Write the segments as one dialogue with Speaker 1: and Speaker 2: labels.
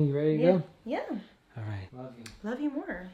Speaker 1: You ready to go?
Speaker 2: Yeah.
Speaker 1: All right.
Speaker 2: Love you. Love you more.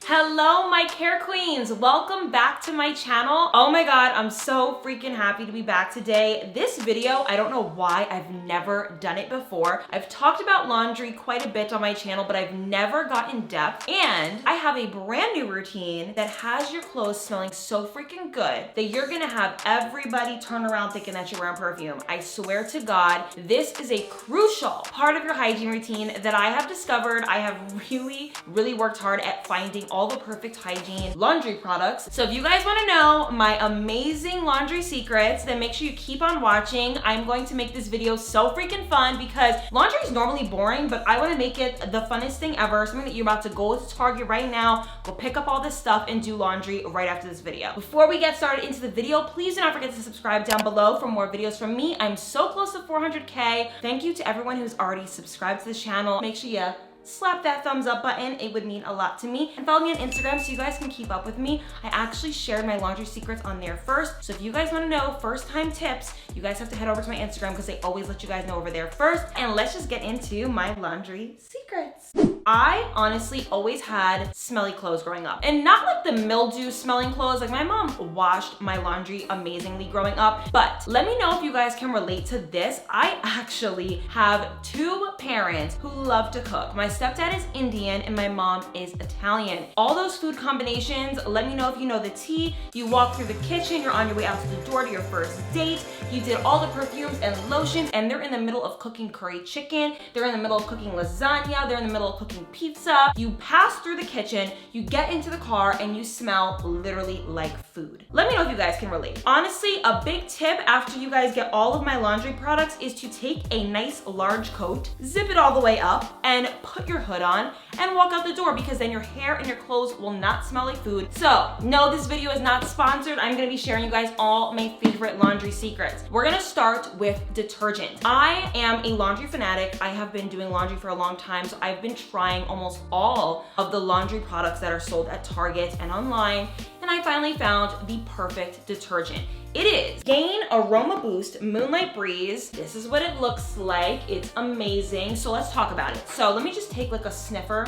Speaker 2: Hello, my care queens. Welcome back to my channel. Oh my God, I'm so freaking happy to be back today. This video, I don't know why I've never done it before. I've talked about laundry quite a bit on my channel, but I've never got in depth. And I have a brand new routine that has your clothes smelling so freaking good that you're gonna have everybody turn around thinking that you're wearing perfume. I swear to God, this is a crucial part of your hygiene routine that I have discovered. I have really worked hard at finding all the perfect hygiene laundry products. So if you guys want to know my amazing laundry secrets, then make sure you keep on watching. I'm going to make this video so freaking fun because laundry is normally boring, but I want to make it the funnest thing ever. Something that you're about to go to Target right now, go pick up all this stuff and do laundry right after this video. Before we get started into the video, please do not forget to subscribe down below for more videos from me. I'm so close to 400K. Thank you to everyone who's already subscribed to this channel. Make sure you slap that thumbs up button. It would mean a lot to me. And follow me on Instagram so you guys can keep up with me. I actually shared my laundry secrets on there first. So if you guys want to know first time tips, you guys have to head over to my Instagram because they always let you guys know over there first. And let's just get into my laundry secrets. I honestly always had smelly clothes growing up, and not like the mildew smelling clothes. Like my mom washed my laundry amazingly growing up, but let me know if you guys can relate to this. I actually have two parents who love to cook. My stepdad is Indian and my mom is Italian. All those food combinations, let me know if you know the tea. You walk through the kitchen, you're on your way out to the door to your first date, you did all the perfumes and lotions, and they're in the middle of cooking curry chicken, they're in the middle of cooking lasagna, they're in the middle of cooking pizza. You pass through the kitchen, you get into the car, and you smell literally like food. Let me know if you guys can relate. Honestly, a big tip after you guys get all of my laundry products is to take a nice large coat, zip it all the way up, and put your hood on and walk out the door, because then your hair and your clothes will not smell like food. So, no, this video is not sponsored. I'm gonna be sharing you guys all my favorite laundry secrets. We're gonna start with detergent. I am a laundry fanatic. I have been doing laundry for a long time, so I've been trying almost all of the laundry products that are sold at Target and online, and I finally found the perfect detergent. It is Gain Aroma Boost Moonlight Breeze. This is what it looks like. It's amazing. So let's talk about it. So let me just take like a sniffer.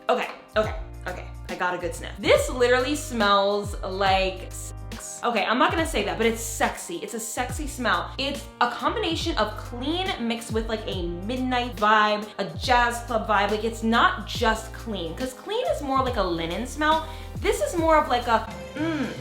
Speaker 2: Okay. I got a good sniff. This literally smells like sex. Okay, I'm not gonna say that, but it's sexy. It's a sexy smell. It's a combination of clean mixed with like a midnight vibe, a jazz club vibe. Like it's not just clean, because clean is more like a linen smell. This is more of like a,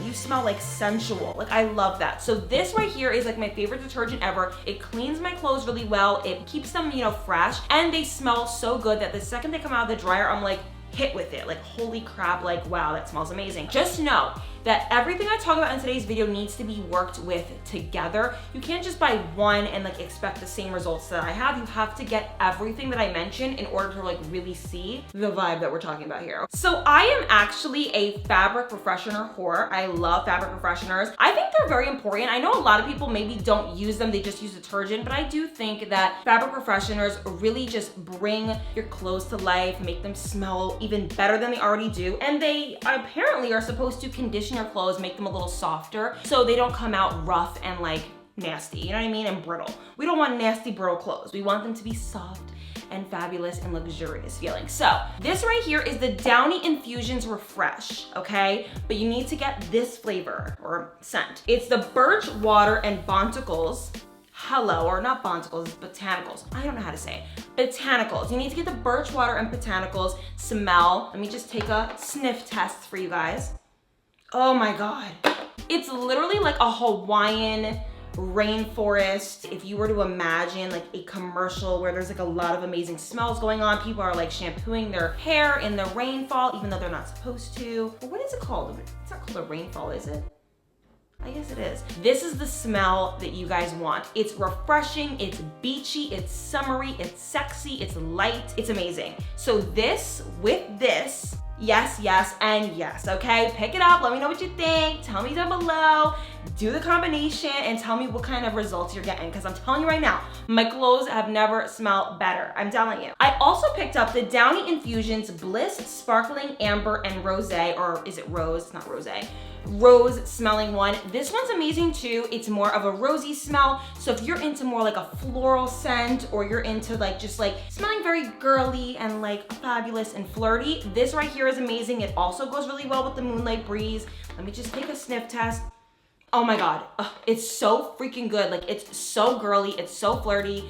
Speaker 2: you smell like sensual. Like I love that. So this right here is like my favorite detergent ever. It cleans my clothes really well. It keeps them, fresh, and they smell so good that the second they come out of the dryer, I'm like hit with it. Like holy crap, like wow, that smells amazing. Just know that everything I talk about in today's video needs to be worked with together. You can't just buy one and like expect the same results that I have. You have to get everything that I mentioned in order to like really see the vibe that we're talking about here. So I am actually a fabric refreshener whore. I love fabric refresheners. I think they're very important. I know a lot of people maybe don't use them, they just use detergent, but I do think that fabric refresheners really just bring your clothes to life, make them smell even better than they already do. And they apparently are supposed to condition your clothes, make them a little softer so they don't come out rough and like nasty, you know what I mean, and brittle. We don't want nasty brittle clothes. We want them to be soft and fabulous and luxurious feeling. So this right here is the Downy Infusions Refresh, okay? But you need to get this flavor or scent. It's the birch water and botanicals. Hello, or not botanicals, it's botanicals. I don't know how to say it. Botanicals. You need to get the birch water and botanicals smell. Let me just take a sniff test for you guys. Oh my God. It's literally like a Hawaiian rainforest. If you were to imagine like a commercial where there's like a lot of amazing smells going on, people are like shampooing their hair in the rainfall, even though they're not supposed to. But what is it called? It's not called a rainfall, is it? I guess it is. This is the smell that you guys want. It's refreshing, it's beachy, it's summery, it's sexy, it's light, it's amazing. So this, with this, Yes, yes, and yes, okay? Pick it up, let me know what you think. Tell me down below, do the combination, and tell me what kind of results you're getting, because I'm telling you right now, my clothes have never smelled better. I'm telling you. I also picked up the Downy Infusions Bliss Sparkling Amber and Rosé, or is it rose? It's not rosé. Rose smelling one. This one's amazing too. It's more of a rosy smell. So if you're into more like a floral scent, or you're into like just like smelling very girly and like fabulous and flirty, this right here is amazing. It also goes really well with the Moonlight breeze. Let me just take a sniff test. Oh my God, ugh, it's so freaking good. Like, it's so girly, it's so flirty.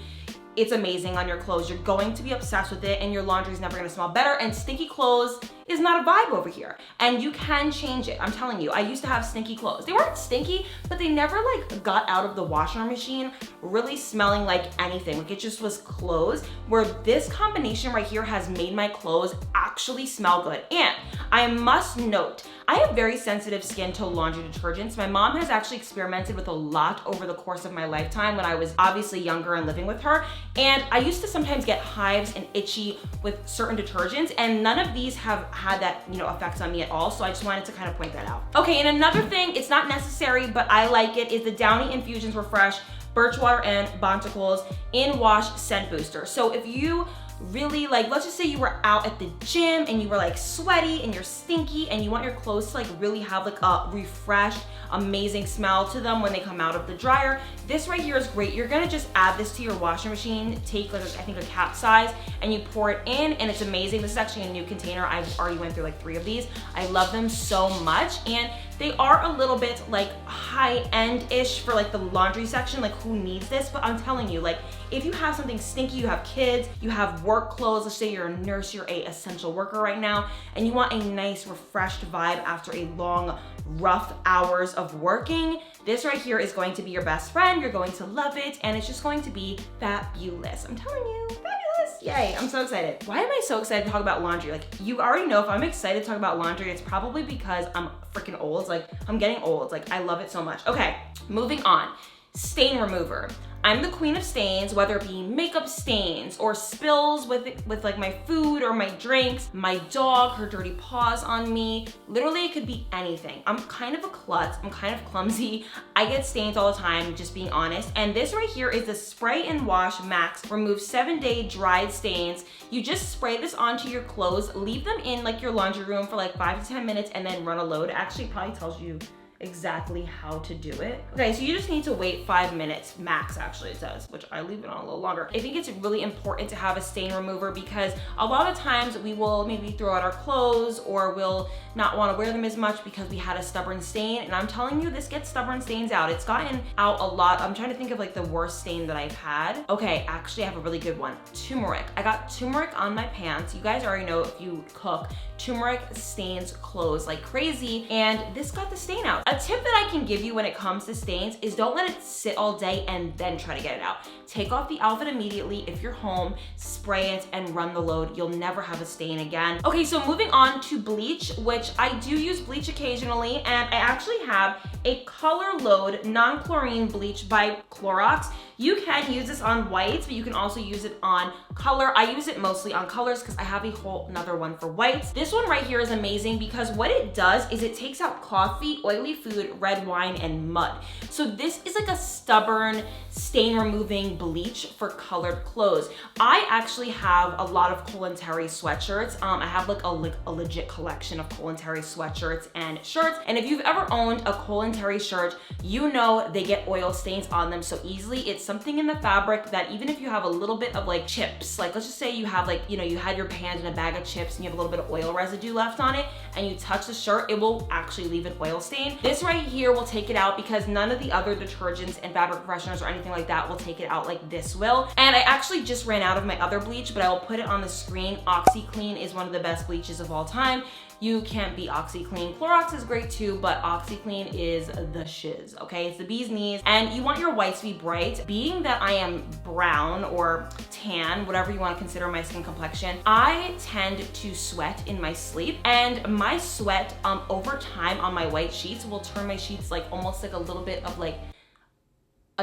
Speaker 2: It's amazing on your clothes. You're going to be obsessed with it, and your laundry is never gonna smell better. And stinky clothes is not a vibe over here. And you can change it. I'm telling you, I used to have stinky clothes. They weren't stinky, but they never like got out of the washer machine really smelling like anything. Like, it just was clothes, where this combination right here has made my clothes actually smell good. And I must note, I have very sensitive skin to laundry detergents. My mom has actually experimented with a lot over the course of my lifetime when I was obviously younger and living with her. And I used to sometimes get hives and itchy with certain detergents, and none of these have had that, you know, effect on me at all. So I just wanted to kind of point that out. Okay, and another thing, it's not necessary, but I like it, is the Downy Infusions Refresh Birch Water and Botanicals In Wash Scent Booster. So if you really like, let's just say you were out at the gym and you were like sweaty and you're stinky and you want your clothes to like really have like a refreshed, amazing smell to them when they come out of the dryer, this right here is great. You're gonna just add this to your washing machine, take like, I think a cap size, and you pour it in, and it's amazing. This is actually a new container. I've already went through like 3 of these. I love them so much, and they are a little bit like high-end-ish for like the laundry section, like who needs this? But I'm telling you, like if you have something stinky, you have kids, you have work clothes, let's say you're a nurse, you're a essential worker right now, and you want a nice refreshed vibe after a long, rough hours of working, this right here is going to be your best friend. You're going to love it, and it's just going to be fabulous. I'm telling you, fabulous. Yay, I'm so excited. Why am I so excited to talk about laundry? Like, you already know if I'm excited to talk about laundry, it's probably because I'm freaking old. Like, I'm getting old. Like, I love it so much. Okay, moving on. Stain remover. I'm the queen of stains, whether it be makeup stains or spills with like my food or my drinks, my dog, her dirty paws on me. Literally, it could be anything. I'm kind of a klutz. I'm kind of clumsy. I get stains all the time, just being honest. And this right here is the Spray and Wash Max Remove 7-Day Dried Stains. You just spray this onto your clothes, leave them in like your laundry room for like 5 to 10 minutes, and then run a load. It actually probably tells you exactly how to do it. Okay, so you just need to wait 5 minutes max, actually it says, which I leave it on a little longer. I think it's really important to have a stain remover, because a lot of times we will maybe throw out our clothes, or we'll not want to wear them as much because we had a stubborn stain. And I'm telling you, this gets stubborn stains out. It's gotten out a lot. I'm trying to think of like the worst stain that I've had. Okay, actually I have a really good one. Turmeric. I got turmeric on my pants. You guys already know, if you cook, turmeric stains clothes like crazy, and this got the stain out. A tip that I can give you when it comes to stains is don't let it sit all day and then try to get it out. Take off the outfit immediately if you're home, spray it, and run the load. You'll never have a stain again. Okay, so moving on to bleach, which I do use bleach occasionally, and I actually have a colorload non-chlorine bleach by Clorox. You can use this on whites, but you can also use it on color. I use it mostly on colors because I have a whole another one for whites. This one right here is amazing because what it does is it takes out coffee, oily food, red wine, and mud. So this is like a stubborn stain removing bleach for colored clothes. I actually have a lot of Cole & Terry sweatshirts. I have like a legit collection of Cole & Terry sweatshirts and shirts. And if you've ever owned a Cole & Terry shirt, you know they get oil stains on them so easily. It's something in the fabric that even if you have a little bit of like chips, like let's just say you have like, you know, you had your pans in a bag of chips and you have a little bit of oil residue left on it, and you touch the shirt, it will actually leave an oil stain. This right here will take it out because none of the other detergents and fabric fresheners or anything like that will take it out like this will. And I actually just ran out of my other bleach, but I will put it on the screen. Oxi Clean is one of the best bleaches of all time. You can't beat Oxi Clean. Clorox is great too, but Oxi Clean is the shiz, okay? It's the bee's knees, and you want your whites to be bright. Being that I am brown or tan, whatever you want to consider my skin complexion, I tend to sweat in my sleep, and my sweat over time on my white sheets will turn my sheets like almost like a little bit of like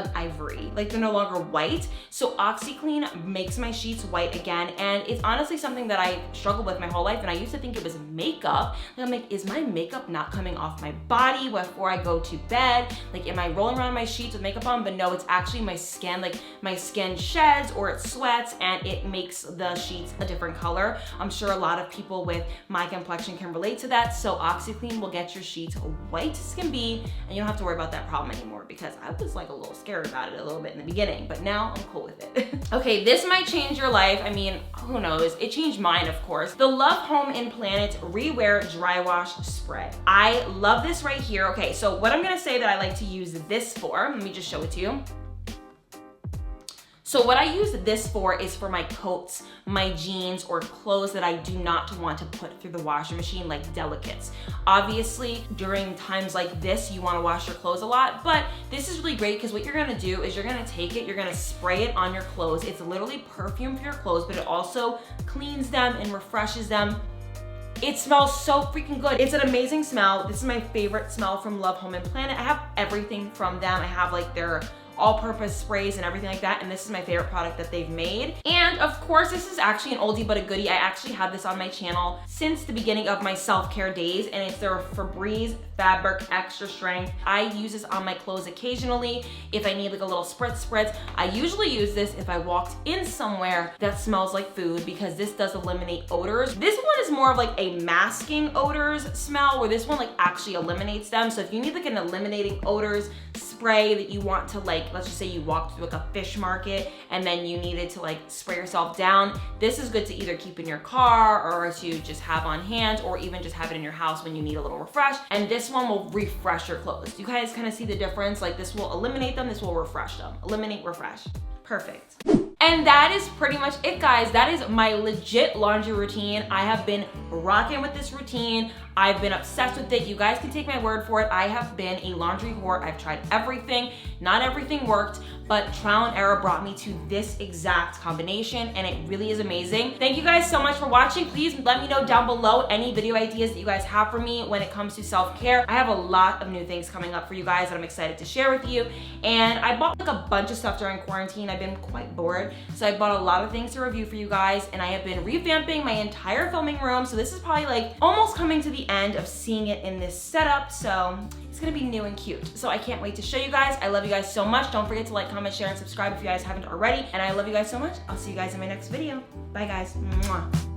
Speaker 2: an ivory. Like they're no longer white. So OxiClean makes my sheets white again. And it's honestly something that I struggled with my whole life. And I used to think it was makeup. And I'm like, is my makeup not coming off my body before I go to bed? Like, am I rolling around my sheets with makeup on? But no, it's actually my skin. Like my skin sheds or it sweats and it makes the sheets a different color. I'm sure a lot of people with my complexion can relate to that. So OxiClean will get your sheets white as can be, and you don't have to worry about that problem anymore, because I was like a little scared about it a little bit in the beginning, but now I'm cool with it. Okay, this might change your life. I mean, who knows? It changed mine, of course. The Love Home and Planet Rewear Dry Wash Spray. I love this right here. Okay, so what I'm gonna say that I like to use this for, let me just show it to you. So what I use this for is for my coats, my jeans, or clothes that I do not want to put through the washing machine, like delicates. Obviously, during times like this, you wanna wash your clothes a lot, but this is really great because what you're gonna do is you're gonna take it, you're gonna spray it on your clothes. It's literally perfume for your clothes, but it also cleans them and refreshes them. It smells so freaking good. It's an amazing smell. This is my favorite smell from Love Home and Planet. I have everything from them. I have like their all-purpose sprays and everything like that, and this is my favorite product that they've made. And of course, this is actually an oldie but a goodie. I actually have this on my channel since the beginning of my self-care days, and it's their Febreze Fabric Extra Strength. I use this on my clothes occasionally if I need like a little spritz. I usually use this if I walked in somewhere that smells like food, because this does eliminate odors. This one is more of like a masking odors smell, where this one like actually eliminates them. So if you need like an eliminating odors spray that you want to, like, let's just say you walked through like a fish market and then you needed to like spray yourself down, this is good to either keep in your car or to just have on hand, or even just have it in your house when you need a little refresh. And this one will refresh your clothes. You guys kind of see the difference? Like this will eliminate them, this will refresh them. Eliminate, refresh. Perfect. And that is pretty much it, guys. That is my legit laundry routine. I have been rocking with this routine. I've been obsessed with it. You guys can take my word for it. I have been a laundry whore. I've tried everything. Not everything worked, but trial and error brought me to this exact combination, and it really is amazing. Thank you guys so much for watching. Please let me know down below any video ideas that you guys have for me when it comes to self-care. I have a lot of new things coming up for you guys that I'm excited to share with you. And I bought like a bunch of stuff during quarantine. I've been quite bored, so I bought a lot of things to review for you guys, and I have been revamping my entire filming room. So this is probably like almost coming to the end of seeing it in this setup. So it's gonna be new and cute. So I can't wait to show you guys. I love you guys so much. Don't forget to like, comment, share, and subscribe if you guys haven't already. And I love you guys so much. I'll see you guys in my next video. Bye guys. Mwah.